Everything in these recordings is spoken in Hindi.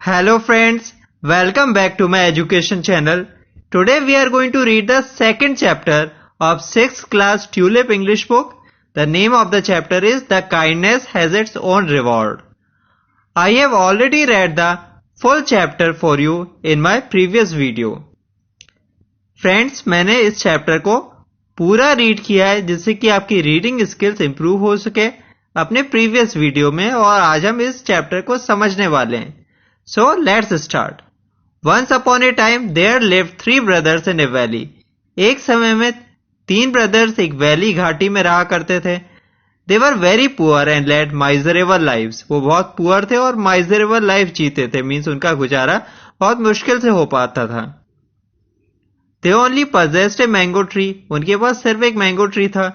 Hello friends, welcome back to my education channel. Today we are going to read the second chapter of 6th class Tulip English book. The name of the chapter is The Kindness Has Its Own Reward. I have already read the full chapter for you in my previous video. Friends, मैंने इस चैप्टर को पूरा रीड किया है जिससे कि आपकी रीडिंग स्किल्स इंप्रूव हो सके अपने प्रीवियस वीडियो में, और आज हम इस चैप्टर को समझने वाले हैं. So let's start. Once upon a time there lived 3 brothers in a valley. एक समय में 3 brothers एक वैली घाटी में रहा करते थे. They were very poor and led miserable lives. वो बहुत पुअर थे और miserable life जीते थे. मीन्स उनका गुजारा बहुत मुश्किल से हो पाता था. They only possessed a mango tree. उनके पास सिर्फ एक मैंगो ट्री था.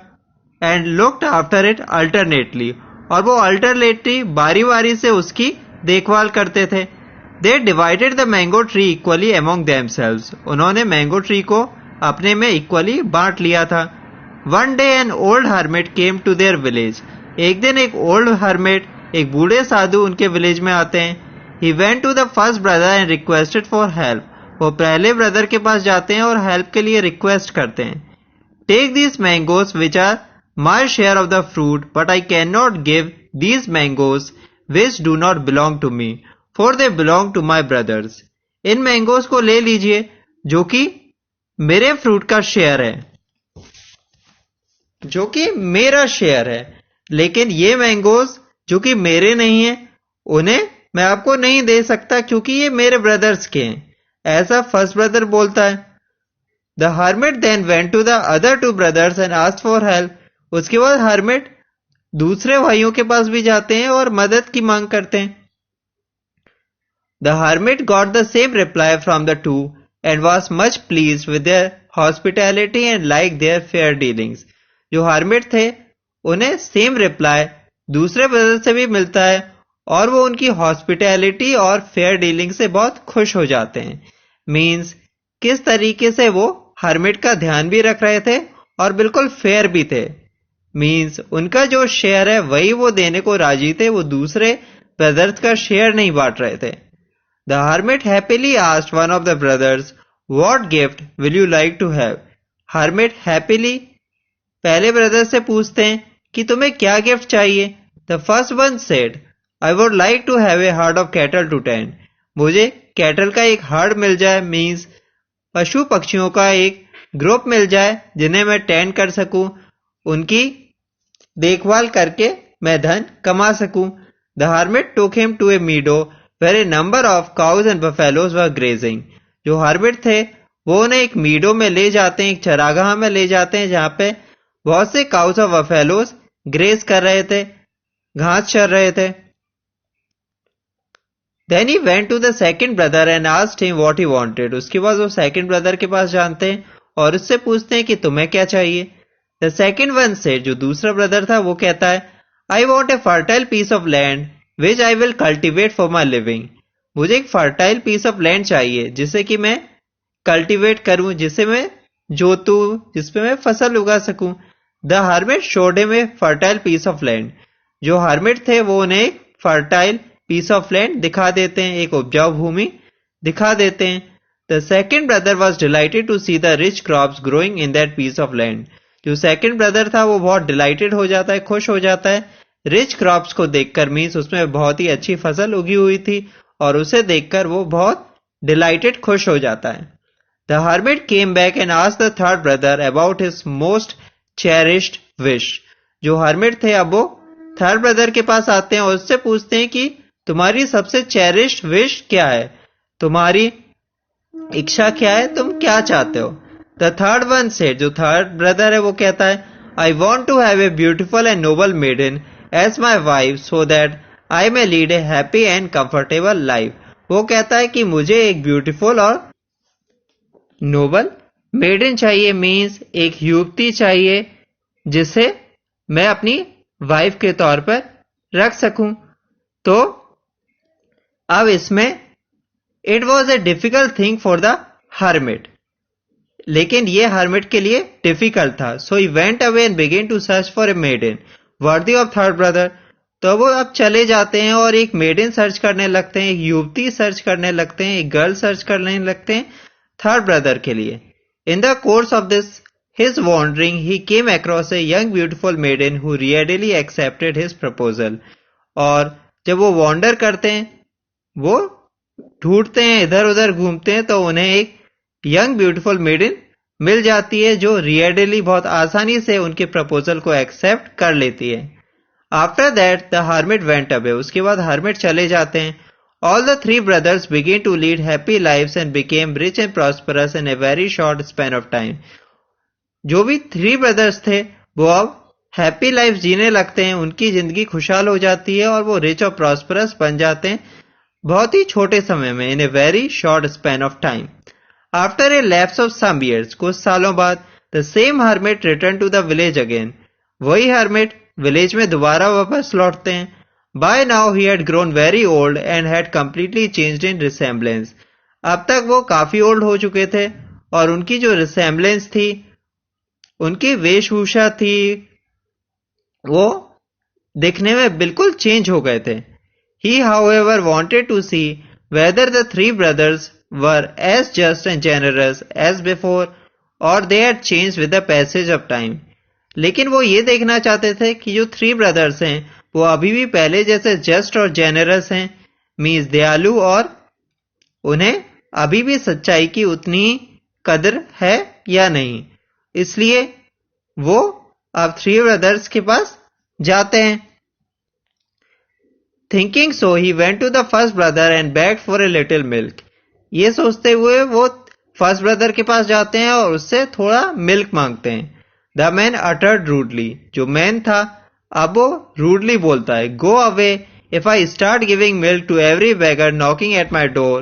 And looked after it alternately. और वो alternately बारी बारी से उसकी देखभाल करते थे. They divided the mango tree equally among themselves. उन्होंने मैंगो ट्री को अपने में इक्वली बांट लिया था. One day an old hermit came to their village. एक दिन एक old hermit, एक बूढ़े साधु उनके विलेज में आते हैं. He went to the first brother and requested for help. वो पहले ब्रदर के पास जाते हैं और हेल्प के लिए रिक्वेस्ट करते हैं. Take these mangoes which are my share of the fruit, but I cannot give these mangoes which do not belong to me, for they belong to my brothers. In mangoes को ले लीजिए जो कि मेरे फ्रूट का शेयर है, जो कि मेरा शेयर है, लेकिन ये मैंगोज जो कि मेरे नहीं है उन्हें मैं आपको नहीं दे सकता क्योंकि ये मेरे ब्रदर्स के हैं. ऐसा फर्स्ट ब्रदर बोलता है. The hermit then went to the other 2 brothers and asked for help. उसके बाद hermit दूसरे भाइयों के पास भी जाते हैं और मदद की मांग करते हैं. The hermit got the same reply from the 2 and was much pleased with their hospitality and liked their fair dealings. जो hermit थे उन्हें सेम रिप्लाई दूसरे ब्रदर से भी मिलता है और वो उनकी हॉस्पिटैलिटी और फेयर डीलिंग से बहुत खुश हो जाते हैं. मीन्स किस तरीके से वो hermit का ध्यान भी रख रहे थे और बिल्कुल फेयर भी थे. मीन्स उनका जो शेयर है वही वो देने को राजी थे, वो दूसरे ब्रदर्स का शेयर नहीं बांट रहे थे. The hermit happily asked one of the brothers, "What gift will you like to have?" Hermit happily पहले ब्रदर से पूछते हैं कि तुम्हें क्या गिफ्ट चाहिए. The first one said, "I would like to have a herd of cattle to tend." मुझे कैटल का एक हर्ड मिल जाए, मीन्स पशु पक्षियों का एक ग्रुप मिल जाए जिन्हें मैं टेंड कर सकूं, उनकी देखभाल करके मैं धन कमा सकूं. The hermit took him to a meadow where a number of cows and buffaloes were grazing. जो hermit थे वो उन्हें एक मीडो में ले जाते हैं, एक चरागाह में ले जाते हैं जहां पे बहुत से काउस और बफेलोज ग्रेज कर रहे थे, घास चर रहे थे. Then he went to the second brother and asked him what he wanted. उसके बाद वो सेकंड ब्रदर के पास जाते हैं और उससे पूछते हैं कि तुम्हें क्या चाहिए. The second one said, जो दूसरा ब्रदर था वो कहता है, I want a fertile piece of land which I will cultivate for my living. मुझे एक फर्टाइल पीस ऑफ लैंड चाहिए जिसे कि मैं कल्टीवेट करूं, जिसे मैं जोतूं, जिसपे मैं फसल उगा सकूं. The hermit showed him a fertile piece of land. जो hermit थे वो उन्हें एक फर्टाइल पीस ऑफ लैंड दिखा देते हैं, एक उपजाऊ भूमि दिखा देते हैं. The second brother was delighted to see the rich crops growing in that piece of land. जो सेकंड ब्रदर था वो बहुत डिलाइटेड हो जाता है, खुश हो जाता है रिच क्रॉप्स को देखकर. मीन्स उसमें बहुत ही अच्छी फसल उगी हुई थी और उसे देखकर वो बहुत डिलाइटेड खुश हो जाता है. The hermit came back and asked the third brother about his most cherished wish. जो hermit थे अब वो थर्ड ब्रदर के पास आते हैं और उससे पूछते हैं कि तुम्हारी सबसे चेरिश्ड विश क्या है, तुम्हारी इच्छा क्या है, तुम क्या चाहते हो. The third one said, जो थर्ड ब्रदर है वो कहता है, I want to have a beautiful and noble maiden as my wife so that I may lead a happy and comfortable life. वो कहता है कि मुझे एक ब्यूटीफुल और नोबल मेडन चाहिए, मीन्स एक युवती चाहिए जिसे मैं अपनी वाइफ के तौर पर रख सकूं. तो अब इसमें it was a difficult thing for the hermit. लेकिन ये hermit के लिए डिफिकल्ट था. So he went away and began to search for a maiden worthy of third brother. तो वो अब चले जाते हैं और एक मेडन सर्च करने लगते हैं, एक युवती सर्च करने लगते हैं, एक गर्ल सर्च करने लगते हैं थर्ड ब्रदर के लिए। In the course of this his wandering he came across a young beautiful maiden who readily accepted his proposal. और जब वो वॉन्डर करते हैं, वो ढूंढते हैं, इधर उधर घूमते हैं, तो उन्हें एक यंग ब्यूटीफुल मेडन मिल जाती है जो रियडली बहुत आसानी से उनके प्रपोजल को एक्सेप्ट कर लेती है। After that the hermit went away, उसके बाद हर्मिट चले जाते हैं। All the three brothers begin to lead happy lives and became rich and prosperous in a very short span of time. जो भी थ्री ब्रदर्स थे वो अब हैप्पी लाइफ जीने लगते हैं, उनकी जिंदगी खुशहाल हो जाती है और वो रिच और प्रॉस्परस बन जाते हैं बहुत ही छोटे समय में, in a very short span of time. After a lapse of some years, कुछ सालों बाद, the same hermit return to the village again. वही हर्मिट विलेज में दोबारा वापस लौटते हैं। By now he had grown very old and had completely changed in resemblance. अब तक वो काफी ओल्ड हो चुके थे और उनकी जो रिसेम्बलेंस थी, उनकी वेशभूषा थी, वो दिखने में बिल्कुल चेंज हो गए थे। He, however, wanted to see whether the three brothers were as just and generous as before or they had changed with the passage of time. लेकिन वो ये देखना चाहते थे कि जो थ्री ब्रदर्स हैं वो अभी भी पहले जैसे जस्ट और जेनरस हैं, मीन्स दयालु, और उन्हें अभी भी सच्चाई की उतनी कदर है या नहीं। इसलिए वो अब थ्री ब्रदर्स के पास जाते हैं। Thinking so, he went to the first brother and begged for a little milk. ये सोचते हुए वो फर्स्ट ब्रदर के पास जाते हैं और उससे थोड़ा मिल्क मांगते हैं। The man uttered rudely. जो मैन था अब वो रूडली बोलता है, Go away. If I start giving milk to every beggar knocking at my door,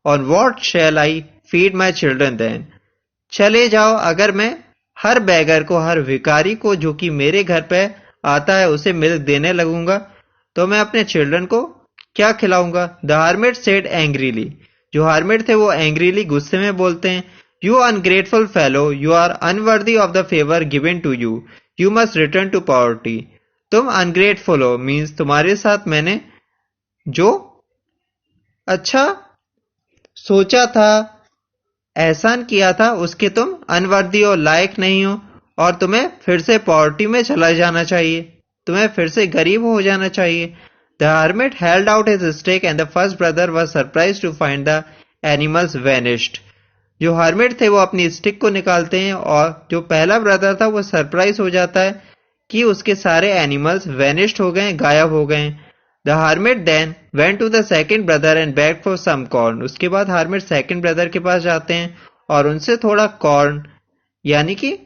on what shall I feed my children then? चले जाओ, अगर मैं हर बैगर को, हर भिखारी को जो कि मेरे घर पे आता है उसे मिल्क देने लगूंगा तो मैं अपने चिल्ड्रन को क्या खिलाऊंगा। The hermit said angrily. जो हर्मिट थे वो एंग्रीली, गुस्से में बोलते हैं, you ungrateful fellow, you are unworthy of the favour given to you, you must return to poverty. तुम अनग्रेटफुल हो, मीन्स तुम्हारे साथ मैंने जो अच्छा सोचा था, एहसान किया था, उसके तुम अनवर्दी हो, लायक नहीं हो, और तुम्हें फिर से पॉवर्टी में चला जाना चाहिए, तुम्हें फिर से गरीब हो जाना चाहिए। The hermit held out his stick and the first brother was surprised to find the animals vanished. जो हर्मिट थे वो अपनी स्टिक को निकालते हैं और जो पहला ब्रदर था वो सरप्राइज हो जाता है कि उसके सारे एनिमल्स वेनिश्ड हो गए, गायब हो गए। The hermit then went to the second brother and begged for some corn. उसके बाद हर्मिट सेकंड ब्रदर के पास जाते हैं और उनसे थोड़ा कॉर्न यानी कि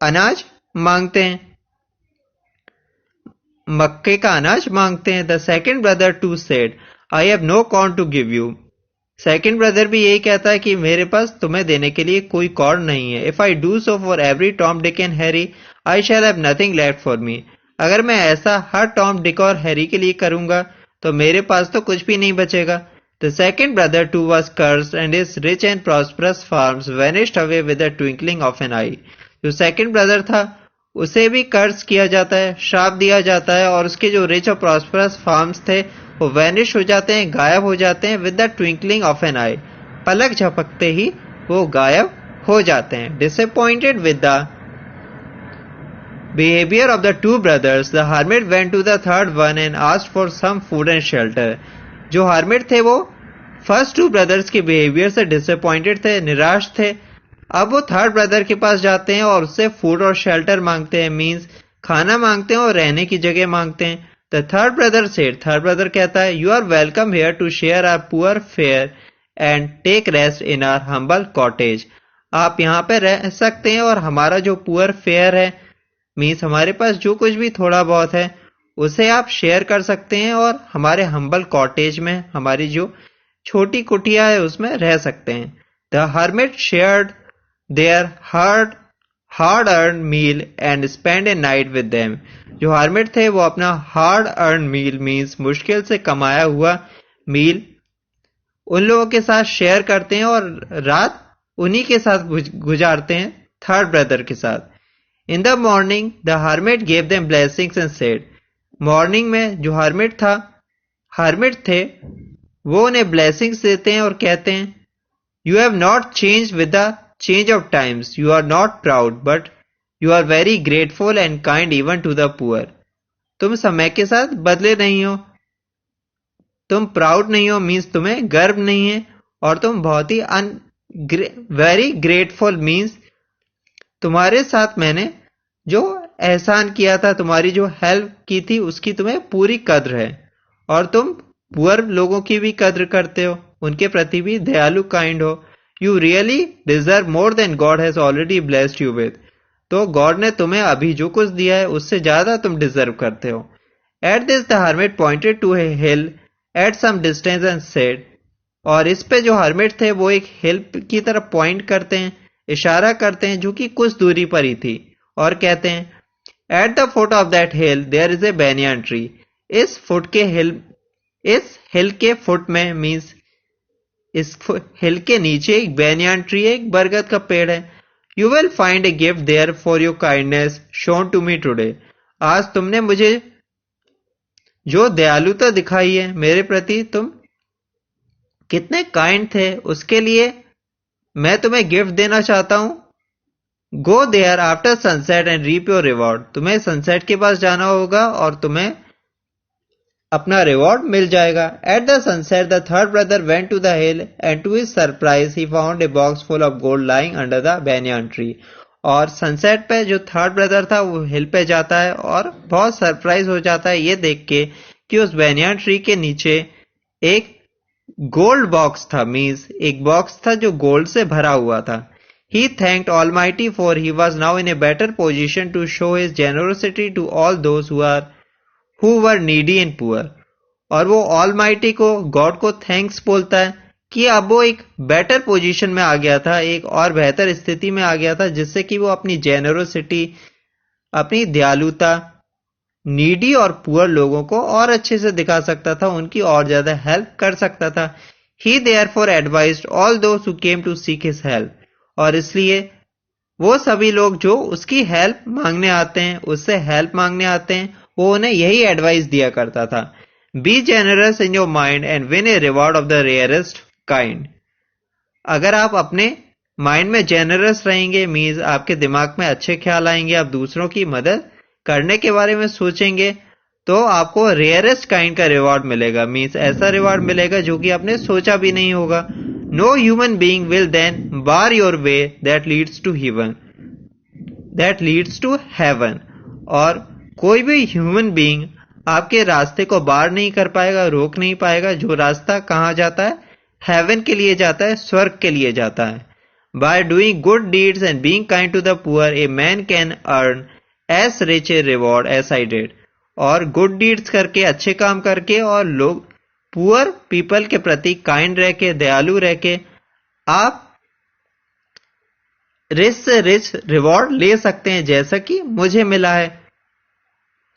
अनाज मांगते हैं, मक्के का अनाज मांगते हैं। The second brother too said, I have no corn to give you. Second brother भी यही कहता है कि मेरे पास तुम्हें देने के लिए कोई कॉर्न नहीं है। If I do so for every Tom, Dick and Harry, I shall have nothing left for me. अगर मैं ऐसा हर टॉम, डिक और हैरी के लिए करूंगा तो मेरे पास तो कुछ भी नहीं बचेगा। The second brother too was cursed and his rich and prosperous farms vanished away with the twinkling of an eye. जो सेकंड ब्रदर था उसे भी कर्ज किया जाता है, श्राप दिया जाता है, और उसके जो रिच और प्रॉस्परस फार्म्स थे वो वैनिश हो जाते हैं, गायब हो जाते हैं with the twinkling of an eye. पलक झपकते ही वो गायब हो जाते हैं। Disappointed with the behaviour of the two brothers, the hermit went to the third one and asked for some food and shelter. जो हर्मिट थे वो फर्स्ट टू ब्रदर्स के बिहेवियर से डिसअपॉइंटेड थे, निराश थे। अब वो थर्ड ब्रदर के पास जाते हैं और उससे फूड और शेल्टर मांगते हैं, मीन्स खाना मांगते हैं और रहने की जगह मांगते हैं। The third brother said, third brother कहता है, you are welcome here to share our poor fare and take rest in our humble cottage. आप यहाँ पे रह सकते हैं और हमारा जो पुअर फेयर है, मीन्स हमारे पास जो कुछ भी थोड़ा बहुत है उसे आप शेयर कर सकते हैं और हमारे हम्बल कॉटेज में, हमारी जो छोटी कुटिया है उसमें रह सकते हैं। The hermit shared their hard earned meal and spend a night with them. जो हर्मिट थे वो अपना हार्ड अर्न मील, मीन्स मुश्किल से कमाया हुआ मील, उन लोगों के साथ शेयर करते हैं और रात उन्हीं के साथ गुजारते हैं, थर्ड ब्रदर के साथ। In the morning the hermit gave them blessings and said, morning में जो हर्मिट थे, वो उन्हें ब्लेसिंग्स देते हैं और कहते हैं, you have not change with the change of times, you are not proud but you are very grateful and kind even to the poor. तुम समय के साथ बदले नहीं हो, तुम प्राउड नहीं हो मीन्स तुम्हें गर्व नहीं है, और तुम बहुत ही वेरी ग्रेटफुल मीन्स तुम्हारे साथ मैंने जो एहसान किया था, तुम्हारी जो हेल्प की थी, उसकी तुम्हें पूरी कद्र है, और तुम पुअर लोगों की भी कद्र करते हो, उनके प्रति भी दयालु काइंड हो। You really deserve more than God has already blessed you with. तो गॉड ने तुम्हें अभी जो कुछ दिया है उससे ज्यादा तुम डिजर्व करते हो। At this the hermit pointed to a hill at some distance and said, और इस पे जो हर्मिट थे वो एक हिल की तरफ पॉइंट करते हैं, इशारा करते हैं, जो कि कुछ दूरी पर ही थी, और कहते हैं, at the foot of that hill there is a banyan tree. इस हिल के फुट में मीन्स इस हिल के नीचे एक बैनियन ट्री है, एक बरगद का पेड़ है। You will find a gift there for your kindness shown to me today. आज तुमने मुझे जो दयालुता दिखाई है मेरे प्रति, तुम कितने काइंड थे, उसके लिए मैं तुम्हें गिफ्ट देना चाहता हूं। Go there after sunset and reap your reward. तुम्हें सनसेट के पास जाना होगा और तुम्हें अपना रिवॉर्ड मिल जाएगा। At the sunset the third brother went to the hill and to his surprise he found a box full of gold lying under the banyan tree. और सनसेट पे जो थर्ड ब्रदर था वो हिल पे जाता है और बहुत सरप्राइज हो जाता है ये देख के कि उस बैनियन ट्री के नीचे एक गोल्ड बॉक्स था, मीन्स एक बॉक्स था जो गोल्ड से भरा हुआ था। He thanked Almighty for he was now in a better position to show his generosity to all those who were needy and poor. और वो Almighty को, गॉड को थैंक्स बोलता है कि अब वो एक बेटर पोजीशन में आ गया था, एक और बेहतर स्थिति में आ गया था, जिससे कि वो अपनी जेनरोसिटी, अपनी दयालुता नीडी और पुअर लोगों को और अच्छे से दिखा सकता था, उनकी और ज्यादा हेल्प कर सकता था। He therefore advised all those who came to seek his help. और इसलिए वो सभी लोग जो उसकी हेल्प मांगने आते हैं, उससे हेल्प मांगने आते हैं, वो उन्हें यही एडवाइस दिया करता था, be generous in your mind and win a reward of the rarest kind. अगर आप अपने माइंड में जेनरस रहेंगे, मीन्स आपके दिमाग में अच्छे ख्याल आएंगे, आप दूसरों की मदद करने के बारे में सोचेंगे, तो आपको रेयरेस्ट काइंड का रिवॉर्ड मिलेगा, मीन्स ऐसा रिवॉर्ड मिलेगा जो कि आपने सोचा भी नहीं होगा। No human being will then bar your way that leads to heaven. और कोई भी ह्यूमन बीइंग आपके रास्ते को बार नहीं कर पाएगा, रोक नहीं पाएगा, जो रास्ता कहाँ जाता है, हेवन के लिए जाता है, स्वर्ग के लिए जाता है। By doing good deeds and being kind to the poor, a man can earn as rich a reward as I did. और गुड डीड्स करके, अच्छे काम करके, और लोग पुअर पीपल के प्रति काइंड रह के, दयालु रह के, आप रिच से रिच रिवॉर्ड ले सकते हैं, जैसा कि मुझे मिला है।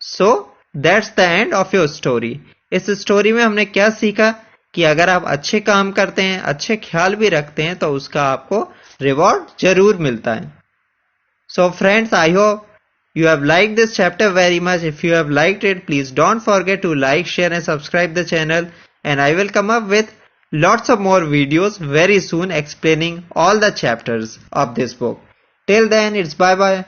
So that's the end of your story. इस स्टोरी में हमने क्या सीखा कि अगर आप अच्छे काम करते हैं, अच्छे ख्याल भी रखते हैं, तो उसका आपको रिवॉर्ड जरूर मिलता है। So friends, I hope you have liked this chapter very much. If you have liked it, please don't forget to like, share and subscribe the channel, and I will come up with lots of more videos very soon explaining all the chapters of this book. Till then, it's bye bye.